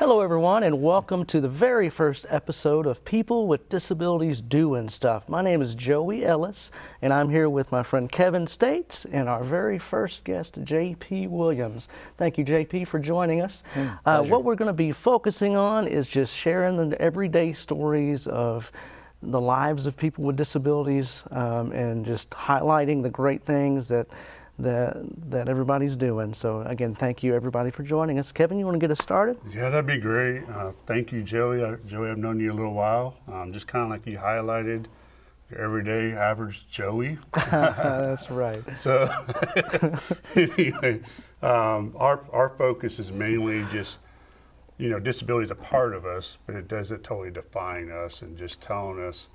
Hello everyone, and welcome to the very first episode of People with Disabilities Doing Stuff. My name is Joey Ellis, and I'm here with my friend Kevin States and our very first guest, JP Williams. Thank you, JP, for joining us. What we're going to be focusing on is just sharing the everyday stories of the lives of people with disabilities, and just highlighting the great things that everybody's doing. So again, thank you everybody for joining us. Kevin, you want to get us started? Yeah, that'd be great. Thank you, Joey. Joey, I've known you a little while. Just kind of like you highlighted, your everyday average Joey. That's right. So anyway, our focus is mainly just, disability is a part of us, but it doesn't totally define us, and just telling us,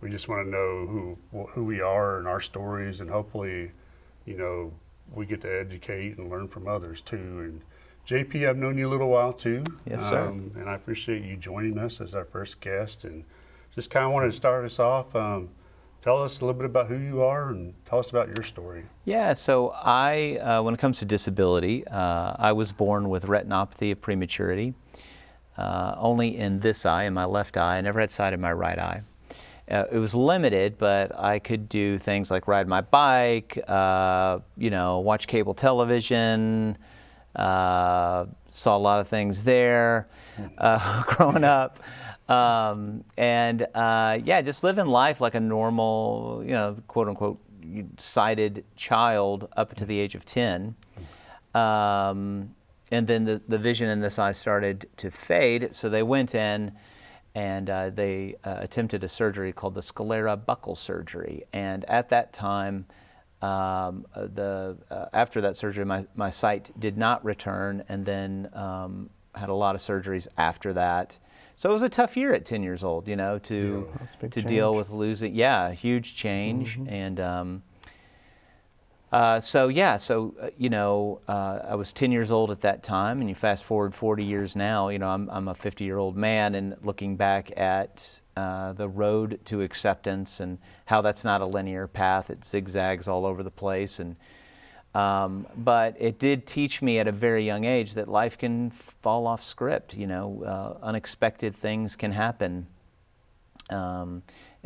we just want to know who we are and our stories, and hopefully, we get to educate and learn from others too. And JP, I've known you a little while too. Yes, sir. And I appreciate you joining us as our first guest. And just kind of wanted to start us off. Tell us a little bit about who you are and tell us about your story. Yeah, so when it comes to disability, I was born with retinopathy of prematurity, only in this eye, in my left eye. I never had sight in my right eye. It was limited, but I could do things like ride my bike, watch cable television, saw a lot of things there growing up. Just living life like a normal, quote unquote, sighted child up to the age of 10. And then the vision in this eye started to fade, so they went in and they attempted a surgery called the sclera buccal surgery. And at that time, after that surgery, my sight did not return, and then had a lot of surgeries after that. So it was a tough year at 10 years old, to deal with losing, huge change. Mm-hmm. And I was 10 years old at that time, and you fast forward 40 years now, I'm a 50-year-old man, and looking back at the road to acceptance and how that's not a linear path, it zigzags all over the place. And but it did teach me at a very young age that life can fall off script, unexpected things can happen.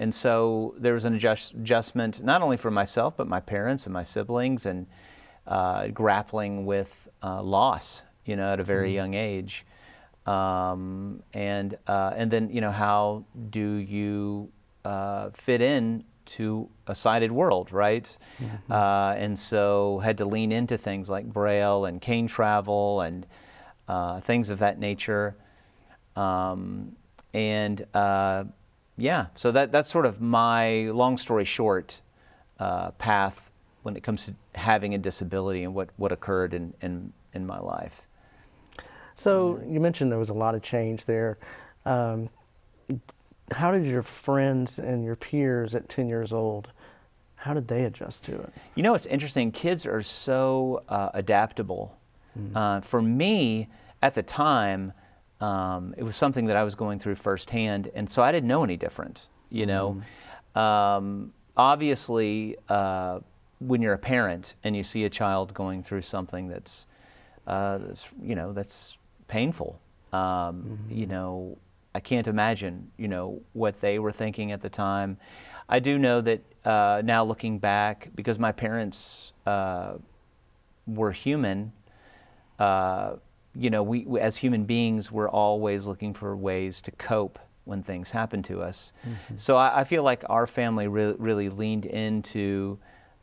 And so there was an adjustment, not only for myself, but my parents and my siblings, and grappling with loss, at a very young age. And then, how do you fit in to a sighted world, right? Mm-hmm. And so had to lean into things like Braille and cane travel and things of that nature. So that's sort of my, long story short, path when it comes to having a disability and what occurred in my life. So you mentioned there was a lot of change there. How did your friends and your peers at 10 years old, how did they adjust to it? It's interesting. Kids are so adaptable. Mm-hmm. For me, at the time, it was something that I was going through firsthand, and so I didn't know any different. Mm-hmm. Obviously, when you're a parent and you see a child going through something that's painful, mm-hmm. I can't imagine, what they were thinking at the time. I do know that now looking back, because my parents were human. We as human beings, we're always looking for ways to cope when things happen to us. Mm-hmm. So I feel like our family really leaned into,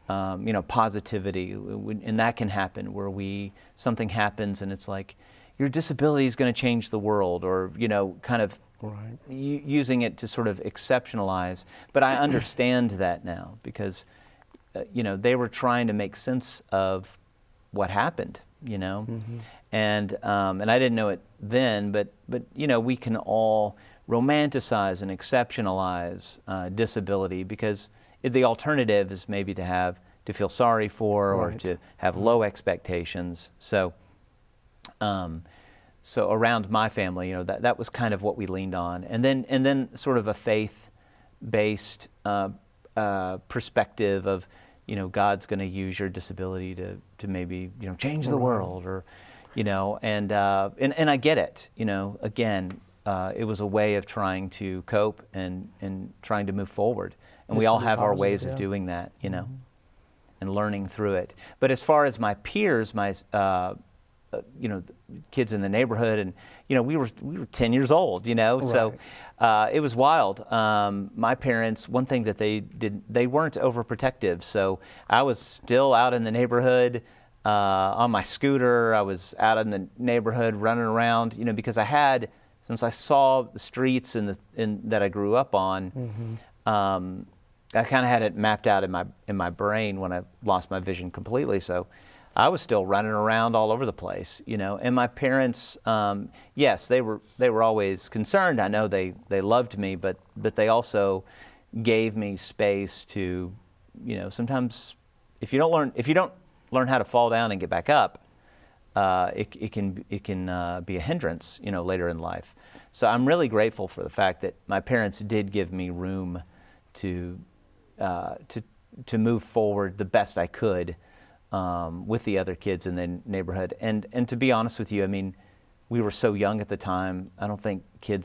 positivity, and that can happen where something happens and it's like, your disability is going to change the world, or, kind of right. Using it to sort of exceptionalize. But I understand that now because, they were trying to make sense of what happened, Mm-hmm. And I didn't know it then, but we can all romanticize and exceptionalize disability, because the alternative is maybe to feel sorry for, right. or to have low expectations. So around my family, that was kind of what we leaned on, and then sort of a faith-based perspective of, God's going to use your disability to maybe change the world, or you know, and I get it, you know. Again, it was a way of trying to cope and trying to move forward, and we Just to all be have our positive, ways yeah. of doing that, you know, and learning through it. But as far as my peers, my you know, kids in the neighborhood, and you know, we were 10 years old, you know, so it was wild. My parents, one thing that they did, they weren't overprotective, so I was still out in the neighborhood on my scooter. I was out in the neighborhood running around, you know, because since I saw the streets that I grew up on, I kind of had it mapped out in my brain when I lost my vision completely. So I was still running around all over the place, you know. And my parents, yes, they were always concerned. I know they loved me, but they also gave me space to, you know, sometimes if you don't learn how to fall down and get back up, it can be a hindrance, you know, later in life. So I'm really grateful for the fact that my parents did give me room to move forward the best I could with the other kids in the neighborhood. And to be honest with you, I mean, we were so young at the time. I don't think we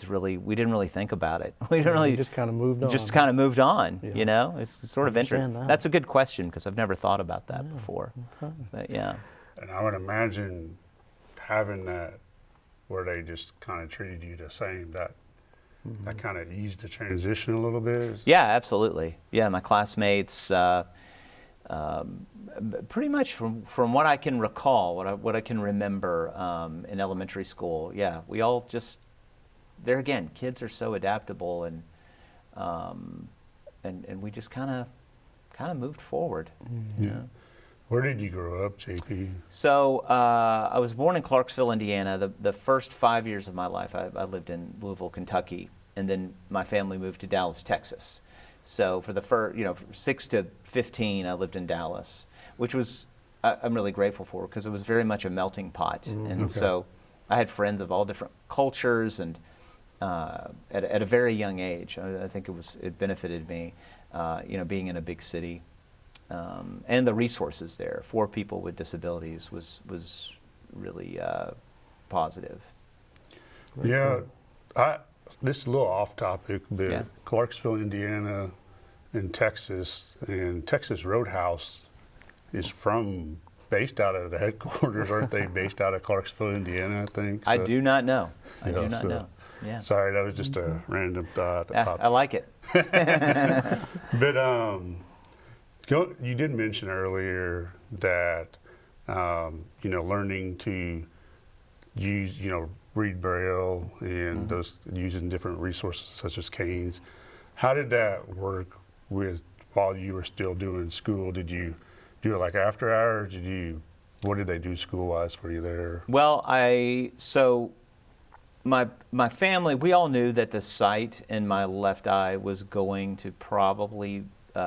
didn't really think about it. We didn't really. You just kind of moved on. Just kind of moved on, Yeah. you know. It's sort of interesting. that. That's a good question because I've never thought about that before. Okay. But yeah. And I would imagine having that where they just kind of treated you the same, that kind of eased the transition a little bit. Yeah, absolutely. Yeah, my classmates, pretty much from what I can recall, what I can remember in elementary school. Yeah, we all just there again. Kids are so adaptable, and we just kind of moved forward. Yeah. You know? Where did you grow up, JP? So I was born in Clarksville, Indiana. The first 5 years of my life, I lived in Louisville, Kentucky, and then my family moved to Dallas, Texas. So for the first, 6 to 15, I lived in Dallas, which was I'm really grateful for because it was very much a melting pot, and so I had friends of all different cultures, and at a very young age, I think it benefited me, being in a big city. And the resources there for people with disabilities was really positive. Yeah, this is a little off topic, but Yeah. Clarksville, Indiana, and Texas Roadhouse is based out of the headquarters, aren't they? Based out of Clarksville, Indiana, I think. I So- do not know. I do Yeah, not so- know. Yeah. Sorry, that was just a random thought. that popped I like it. But you did mention earlier that learning to use read Braille and those using different resources such as canes. How did that work while you were still doing school? Did you do it like after hours? What did they do school wise for you there? Well, my family, we all knew that the sight in my left eye was going to probably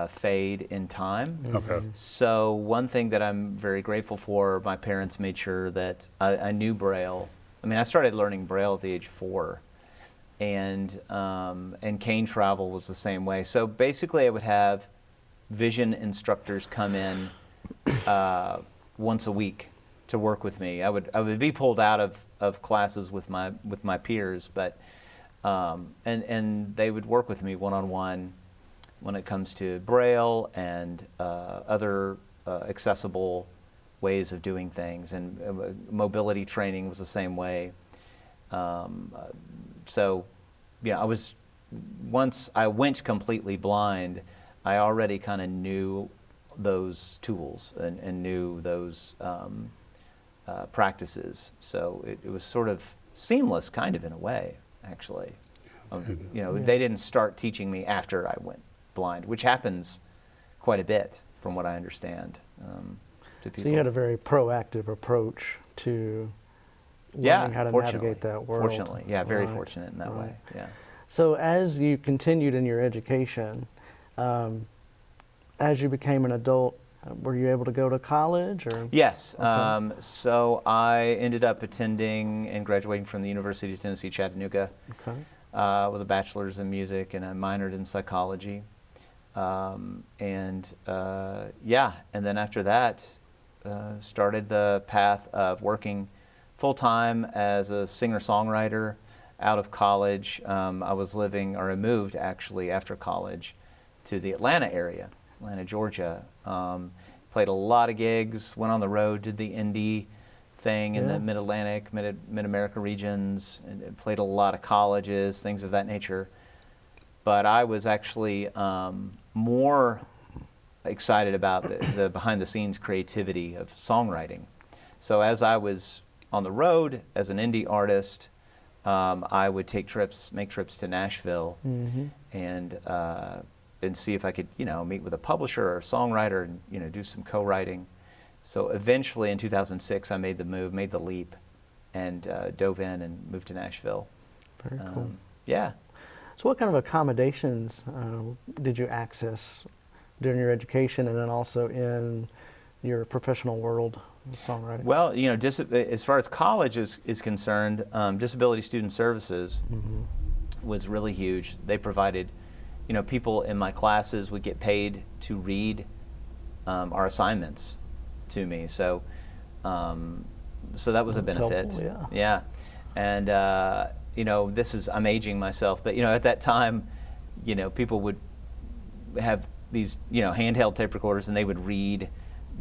fade in time. Okay. So one thing that I'm very grateful for, my parents made sure that I knew Braille. I mean, I started learning Braille at the age of 4, and cane travel was the same way. So basically, I would have vision instructors come in once a week to work with me. I would be pulled out of classes with my peers, but and they would work with me one-on-one when it comes to Braille and other accessible ways of doing things, and mobility training was the same way. So, yeah, once I went completely blind, I already kind of knew those tools and knew those practices. So it was sort of seamless, kind of in a way, actually. They didn't start teaching me after I went blind, which happens quite a bit, from what I understand. To people. So you had a very proactive approach to learning how to navigate that world. Fortunately, yeah, very Right, fortunate in that right. way. Yeah. So as you continued in your education, as you became an adult, were you able to go to college? Or? Yes. Okay. So I ended up attending and graduating from the University of Tennessee, Chattanooga, Okay. with a bachelor's in music, and I minored in psychology. And then after that, started the path of working full-time as a singer-songwriter out of college. I was living, or I moved actually after college to the Atlanta area, Atlanta, Georgia. Played a lot of gigs, went on the road, did the indie thing in the Mid-Atlantic, Mid-America regions, and played a lot of colleges, things of that nature. But I was actually more excited about the behind-the-scenes creativity of songwriting. So as I was on the road as an indie artist, I would make trips to Nashville, and see if I could, meet with a publisher or a songwriter and, do some co-writing. So eventually in 2006, I made the leap, and dove in and moved to Nashville. Very cool. Yeah. So what kind of accommodations did you access during your education and then also in your professional world of songwriting? Well, as far as college is concerned, Disability Student Services was really huge. They provided, people in my classes would get paid to read our assignments to me. So that was a benefit. Helpful, yeah. And I'm aging myself, but at that time, people would have these handheld tape recorders, and they would read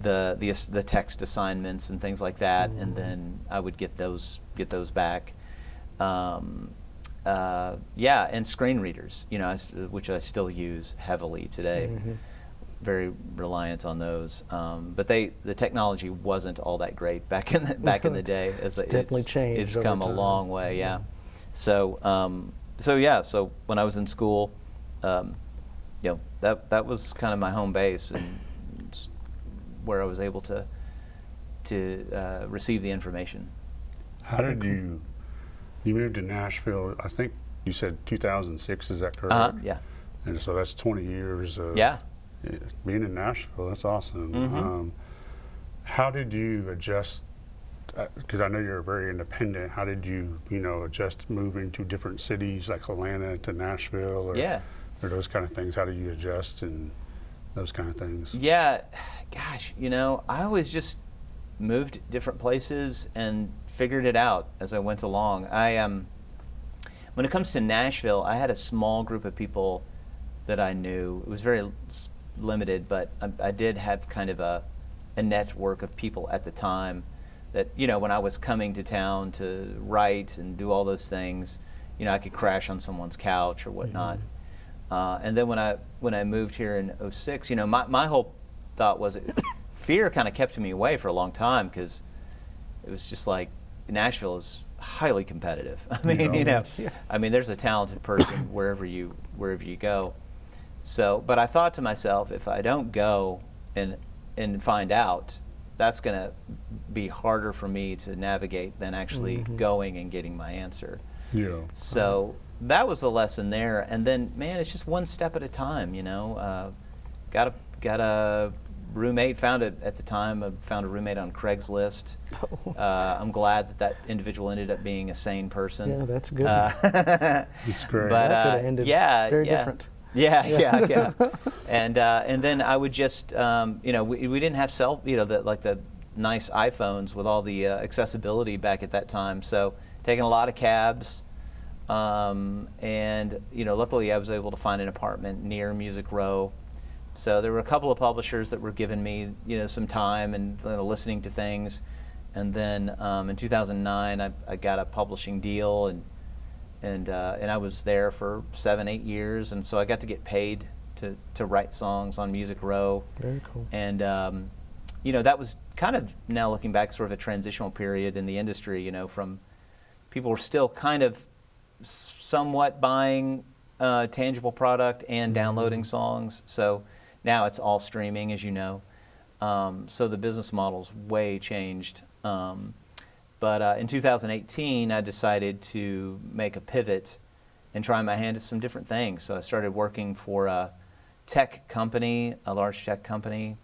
the text assignments and things like that, and then I would get those back. And screen readers, which I still use heavily today. Very reliant on those, but the technology wasn't all that great back in the day. It's definitely changed. It's come a long way, yeah. So when I was in school, that was kind of my home base and where I was able to receive the information. How did you moved to Nashville? I think you said 2006. Is that correct? Yeah. And so that's 20 years of being in Nashville. That's awesome. How did you adjust? Because I know you're very independent. How did you, adjust moving to different cities like Atlanta to Nashville, or those kind of things? How do you adjust and those kind of things? Yeah, gosh, I always just moved different places and figured it out as I went along. When it comes to Nashville, I had a small group of people that I knew. It was very limited, but I did have kind of a network of people at the time that, when I was coming to town to write and do all those things, I could crash on someone's couch or whatnot. And then when I moved here in 2006, my whole thought was fear kind of kept me away for a long time, because it was just like Nashville is highly competitive. I mean, there's a talented person wherever you go. So, but I thought to myself, if I don't go and find out, that's going to be harder for me to navigate than actually going and getting my answer. Yeah. So that was the lesson there. And then, man, it's just one step at a time. Got a roommate. At the time, I found a roommate on Craigslist. I'm glad that individual ended up being a sane person. Yeah, that's good. That's great. But that could have ended very different. Yeah. And then I would just, we didn't have the nice iPhones with all the accessibility back at that time. So taking a lot of cabs, and luckily I was able to find an apartment near Music Row. So there were a couple of publishers that were giving me, some time and listening to things. And then in 2009, I got a publishing deal, and I was there for 7-8 years, and so I got to get paid to write songs on Music Row. Very cool. And that was kind of, now looking back, sort of a transitional period in the industry. From people were still kind of somewhat buying tangible product and downloading songs. So now it's all streaming, as you know. So the business model's way changed. But in 2018, I decided to make a pivot and try my hand at some different things. So I started working for a tech company, a large tech company,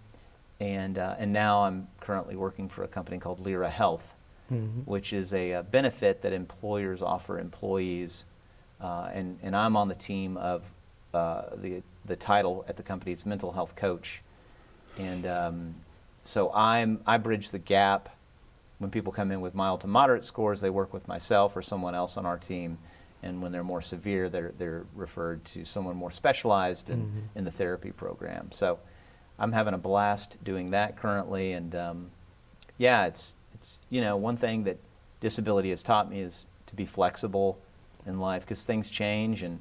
and now I'm currently working for a company called Lyra Health, which is a benefit that employers offer employees. And I'm on the team of the title at the company is mental health coach, and so I bridge the gap when people come in with mild to moderate scores, they work with myself or someone else on our team. And when they're more severe, they're referred to someone more specialized in the therapy program. So I'm having a blast doing that currently. And yeah, it's one thing that disability has taught me is to be flexible in life, because things change, and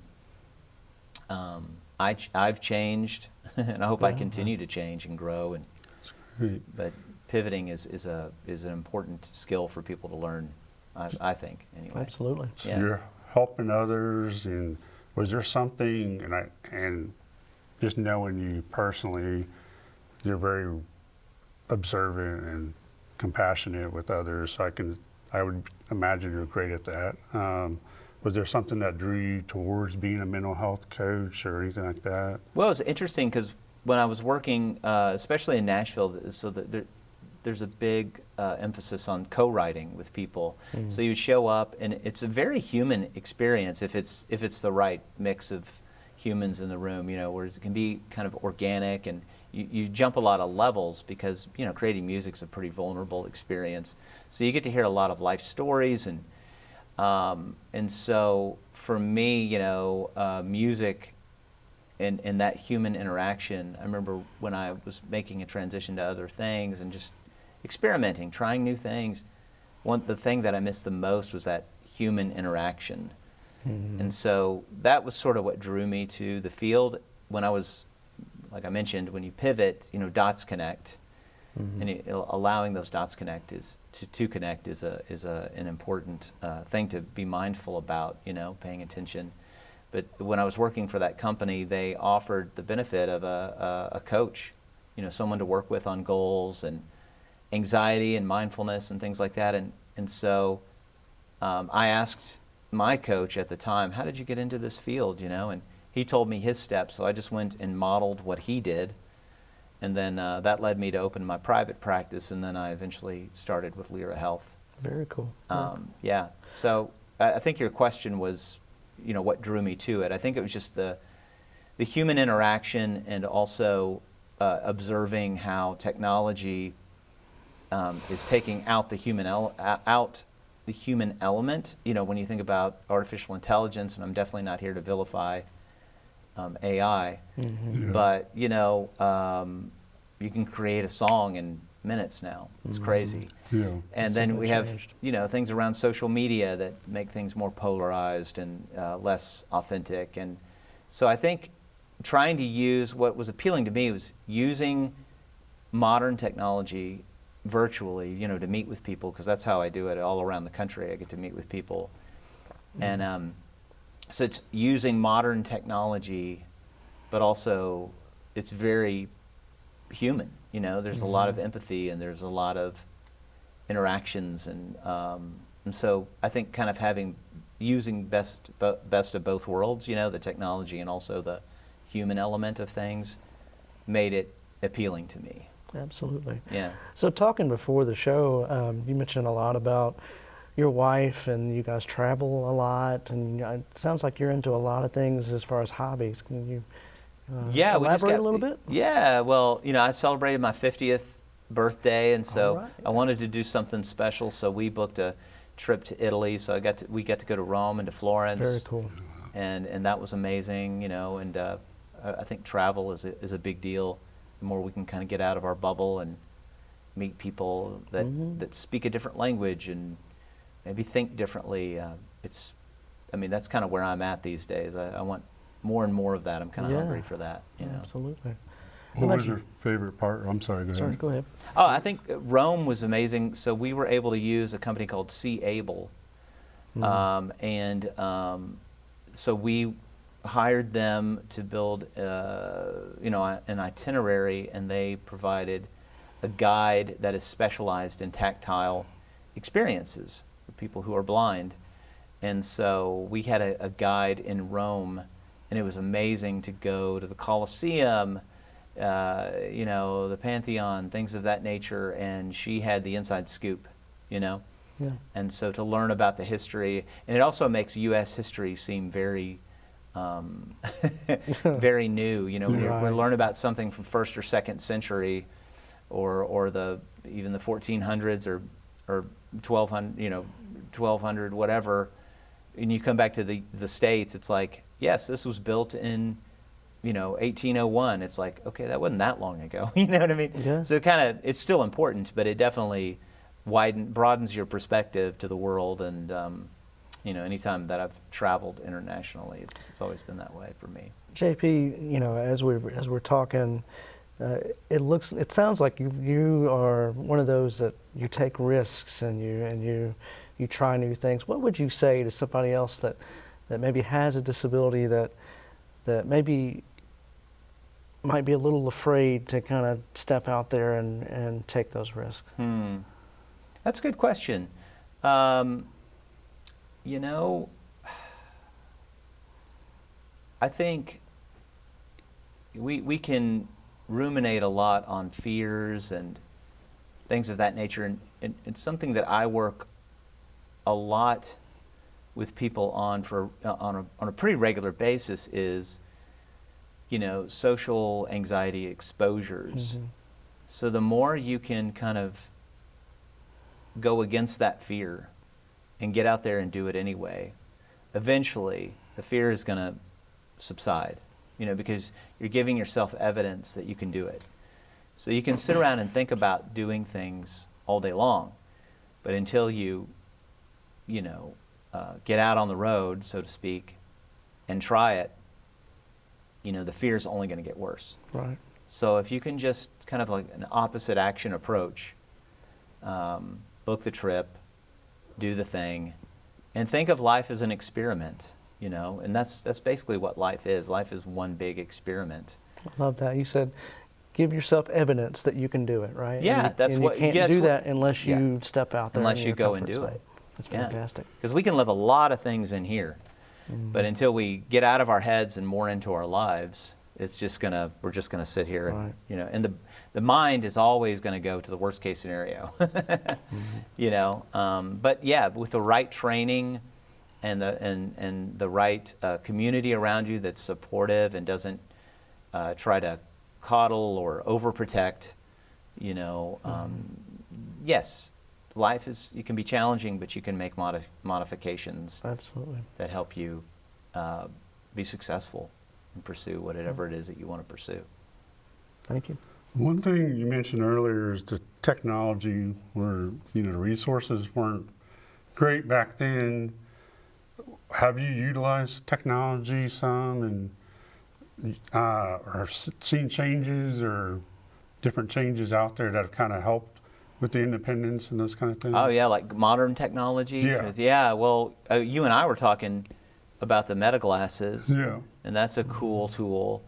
I've changed, and I hope I continue to change and grow. And but pivoting is an important skill for people to learn, I think, anyway. Absolutely. So Yeah. you're helping others, and was there something, and just knowing you personally, you're very observant and compassionate with others, so I would imagine you're great at that. Was there something that drew you towards being a mental health coach or anything like that? Well, it's interesting because when I was working, especially in Nashville, so that there's a big emphasis on co-writing with people. So you show up, and it's a very human experience if it's the right mix of humans in the room, where it can be kind of organic, and you jump a lot of levels because, creating music is a pretty vulnerable experience. So you get to hear a lot of life stories, and so for me, music and that human interaction, I remember when I was making a transition to other things and just experimenting, trying new things, the thing that I missed the most was that human interaction. And so that was sort of what drew me to the field. When I was, like I mentioned, when you pivot, dots connect, and allowing those dots connect to connect is an important thing to be mindful about, paying attention. But when I was working for that company, they offered the benefit of a coach, someone to work with on goals and anxiety and mindfulness and things like that. And so I asked my coach at the time, how did you get into this field, And he told me his steps, so I just went and modeled what he did. And then that led me to open my private practice, and then I eventually started with Lyra Health. Very cool. Yeah. So I think your question was, what drew me to it. I think it was just the human interaction, and also observing how technology is taking out the human element. When you think about artificial intelligence, and I'm definitely not here to vilify AI, but you can create a song in minutes now. It's crazy. Yeah. And then we have things around social media that make things more polarized and less authentic. And so I think trying to use, what was appealing to me was using modern technology virtually, to meet with people, because that's how I do it all around the country. I get to meet with people. And so it's using modern technology, but also it's very human. There's a lot of empathy, and there's a lot of interactions, and so I think kind of using best of both worlds, the technology and also the human element of things, made it appealing to me. Absolutely. Yeah. So talking before the show, you mentioned a lot about your wife, and you guys travel a lot, and it sounds like you're into a lot of things as far as hobbies. Can you elaborate a little bit? Yeah, well, I celebrated my 50th birthday, and so I wanted to do something special, so we booked a trip to Italy. So we got to go to Rome and to Florence. Very cool. And that was amazing, and I think travel is a big deal. The more we can kind of get out of our bubble and meet people that speak a different language and maybe think differently, that's kind of where I'm at these days. I want more and more of that. I'm kind of hungry for that. Absolutely. What was your favorite part? I'm sorry, go ahead. Sorry, go ahead. Oh, I think Rome was amazing. So we were able to use a company called C Able, so we hired them to build, an itinerary, and they provided a guide that is specialized in tactile experiences for people who are blind. And so we had a guide in Rome, and it was amazing to go to the Colosseum, the Pantheon, things of that nature, and she had the inside scoop, Yeah. And so to learn about the history, and it also makes U.S. history seem very, very new. We learn about something from 1st or 2nd century, or even the 1400s, or 1200, 1200, whatever, and you come back to the States, it's like, yes, this was built in 1801. It's like, okay, that wasn't that long ago. You know what I mean? Yeah. So it's still important, but it definitely broadens your perspective to the world. And anytime that I've traveled internationally, it's always been that way for me. JP, as we're talking, it sounds like you are one of those that you take risks and you try new things. What would you say to somebody else that maybe has a disability that maybe might be a little afraid to kind of step out there and take those risks? That's a good question. I think we can ruminate a lot on fears and things of that nature, and it's something that I work a lot with people on a pretty regular basis is, social anxiety exposures. Mm-hmm. So the more you can kind of go against that fear and get out there and do it anyway, eventually the fear is going to subside, because you're giving yourself evidence that you can do it. So you can sit around and think about doing things all day long, but until you get out on the road, so to speak, and try it, the fear is only going to get worse. Right. So if you can just kind of like an opposite action approach, book the trip, do the thing, and think of life as an experiment, and that's basically what life is. Life is one big experiment. I love that. You said, give yourself evidence that you can do it, right? Yeah, you can't do that unless you step out there. Unless in you your go and comfort do zone. it. That's fantastic. Because we can live a lot of things in here, but until we get out of our heads and more into our lives, we're just gonna sit here, Right. and the mind is always going to go to the worst case scenario. But yeah, with the right training and the right community around you that's supportive and doesn't try to coddle or overprotect, yes, life you can be challenging, but you can make modifications Absolutely. that help you be successful and pursue whatever it is that you want to pursue. Thank you. One thing you mentioned earlier is the technology where, the resources weren't great back then. Have you utilized technology some and or seen changes or different changes out there that have kind of helped with the independence and those kind of things? Oh yeah, like modern technology? Yeah. Yeah, well, you and I were talking about the meta glasses. Yeah. And that's a cool tool.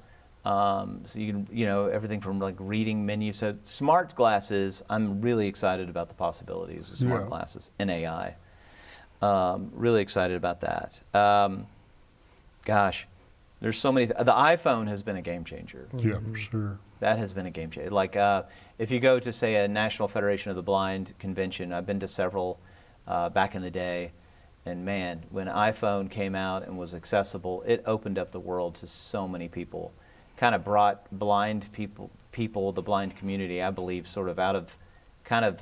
So you can, everything from like reading menus. So smart glasses, I'm really excited about the possibilities of smart glasses in AI. Really excited about that. Gosh, there's so many. The iPhone has been a game changer. Yeah, for sure. That has been a game changer. Like if you go to, say, a National Federation of the Blind convention, I've been to several back in the day, and man, when iPhone came out and was accessible, it opened up the world to so many people. Kind of brought blind people, the blind community, I believe, sort of out of kind of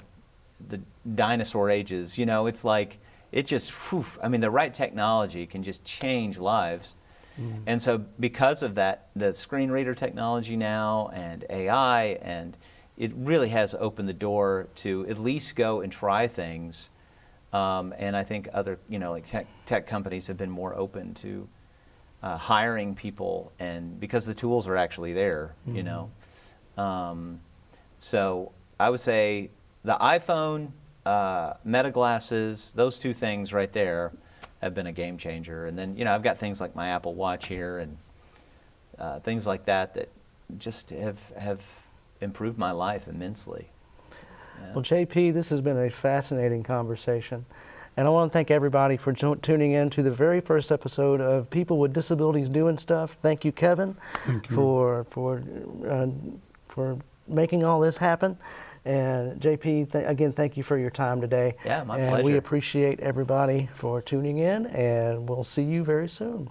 the dinosaur ages. It's like, it just, the right technology can just change lives. And so because of that, the screen reader technology now and AI, and it really has opened the door to at least go and try things. And I think other, like tech companies have been more open to hiring people, and because the tools are actually there, So I would say the iPhone, meta glasses, those two things right there have been a game changer. And then, I've got things like my Apple Watch here and things like that just have improved my life immensely. Yeah. Well, JP, this has been a fascinating conversation. And I want to thank everybody for tuning in to the very first episode of People with Disabilities Doing Stuff. Thank you, Kevin, for making all this happen. And JP, again, thank you for your time today. Yeah, my and pleasure. We appreciate everybody for tuning in, and we'll see you very soon.